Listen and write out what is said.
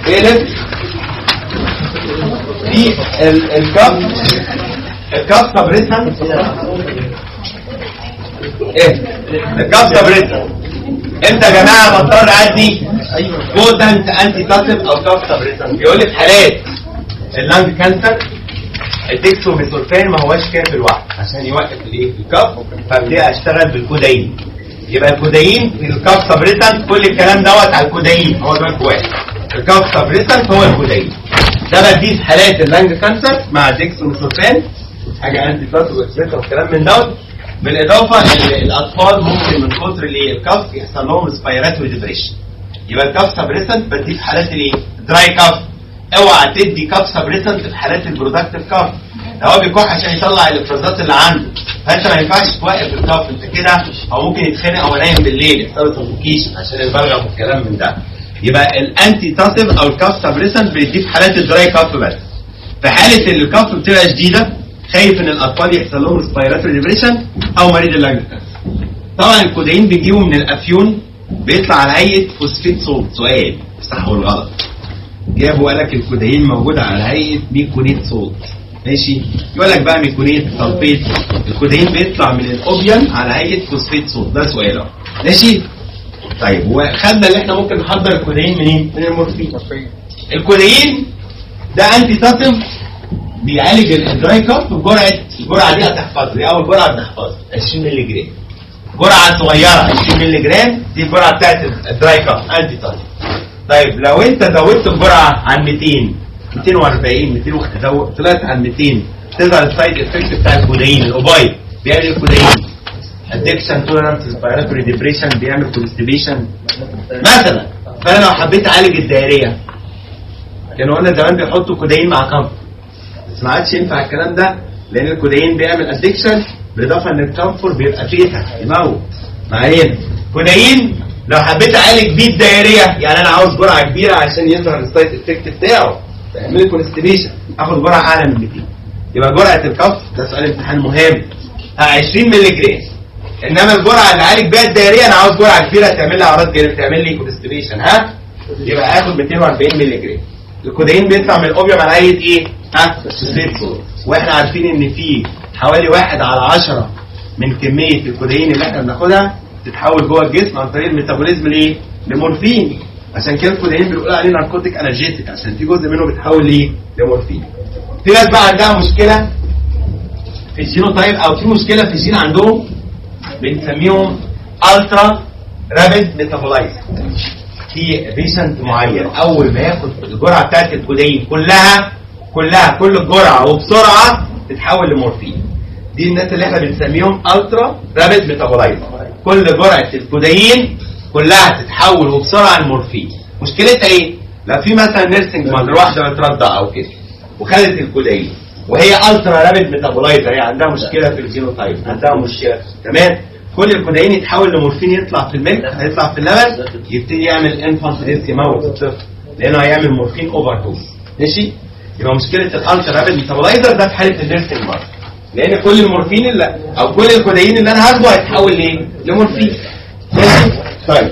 بيقلب في الكاف سبريسنت. ايه الكاف سبريسنت؟ امتى يا جماعه بضطر ادي بوتنت انتي تاسيف او كاف سبريسنت؟ بيقول لي في حالات اللانج كانسر الديكسوميثورفان ما هواش كافي لوحده عشان يوقف الايه الكاف، فابتدي اشتغل بالكودايين. يبقى الكودايين في الكاف سبريسنت، كل الكلام دوت على الكودايين، هو ده الكويس. الكاف سبريسنت هو الكوداين، ده بديه في حالات اللانج كانسر مع ديكسوميثورفان، حاجه انتي تاسيف والكلام من دوت. بالاضافه الاطفال ممكن من كتر الكاف يحصل لهم ريسبيراتوري ديبريشن. يبقى الكاف سبريسنت بديه في حالات الايه دراي كاف. اوعى تدي كاف سبريسنت في حالات البرودكتيف كاف، ده هو بيكح عشان يطلع الافرازات اللي عنده، فانت ما ينفعش توقف الكاف انت كده، او ممكن يتخنق او نايم بالليل يحصل سفوكيشن عشان البلغم والكلام من ده. يبقى الانتي تاسيف او الكاف سبريسنت بيديه في حالات الدراي كاف بس. في حاله الكاف بتبقى شديده، خايف ان الاطفال يحصل لهم ريسبيراتوري ديبريشن او مريض اللانج كانسر. طبعا الكودايين بيجيبوا من الافيون، بيطلع على هيئه فوسفيت صوت. سؤال صح ولا غلط؟ جابوا قال لك الكودايين موجود على هيئه ميكونيت صوت، ماشي؟ يقول لك بقى ميكونيت سلفيت، الكودايين بيطلع من الاوبيوم على هيئه فوسفيت صوت، ده سؤال اهو، ماشي؟ طيب وخدنا اللي احنا ممكن نحضر الكودايين منين؟ من المورفين. الكودايين ده انتي تاسيف بيعالج الدراي كاف الجرعه دي هتحفظها، دي اول جرعه بنحفظها 20 مللي جرام، جرعه صغيره 20 مللي جرام، دي الجرعه بتاعت الدراي كاف انتي تاسيف. طيب لو انت زودت الجرعه عن 200 240 200 طلعت عن 200 تظهر السايد افكت بتاع الكودايين. الاوبايد بيعمل الكودايين ادكشن تولرانس ريسبيراتوري ديبريشن، بيعمل كونستيبيشن مثلا. فانا لو حبيت اعالج الدايريه، كانوا قلنا زمان بيحطوا كودايين مع كامفور، بس ما عادش ينفع الكلام ده لان الكودايين بيعمل ادكشن، بالاضافه ان الكامفور بيبقى فيتا يموت. معايا كودايين لو حبيت اعالج بيه الدايريه، يعني انا عاوز جرعه كبيره عشان يظهر السايد افكت بتاعه تعمل لي كونستيبيشن، اخد جرعه اعلى من 200. يبقى جرعه الكف ده سؤال امتحان مهم 20 مللي جرام. انما الجرعه اللي عالج بيها الدايريه انا عاوز جرعه كبيره تعمل لي اعراض جانبيه، تعمل لي كونستيبيشن، يبقى اخد 240 مللي جرام. الكودايين بيطلع من الاوبيوم على هيئه ايه؟ فوسفيت صوت، واحنا عارفين ان في حوالي 1/10 من كميه الكودايين اللي احنا بناخدها تتحول جوه الجسم عن طريق الميتابوليزم لايه؟ لمورفين. عشان كده الكودايين بنقول عليه ناركوتيك انرجيتيك، عشان في جزء منه بيتحول ليه؟ لمورفين. في ناس بقى عندها مشكله في الجينوتايب، او في مشكله في الجين عندهم بنسميهم الترا رابيد ميتابولايزر. في بيشنت معين اول ما ياخد الجرعه بتاعت الكودايين كلها كل الجرعه وبسرعه تتحول لمورفين. دي الناس اللي احنا بنسميهم الترا رابيد ميتابولايزر، كل جرعه الكودايين كلها تتحول وبسرعه لمورفين. مشكلتها ايه؟ لو في مثلا نيرسنج ماذر واحده بترضع او كده وخدت الكودايين وهي الترا رابيد ميتابولايزر، هي عندها مشكله في الجينوتايب، عندها مشكله، تمام؟ كل الكودايين يتحول لمورفين، يطلع في الملك، هيطلع في اللبن، يبتدي يعمل انفانتيليز، يموت الطفل لانه هيعمل مورفين اوفر دوز، ماشي؟ يبقى مشكله الالترا رابيد ميتابولايزر ده في حاله النيرسنج ماذر، لان كل المورفين او كل الكودايين اللي انا هاخده هيتحول ليه؟ لمورفين، ماشي؟ طيب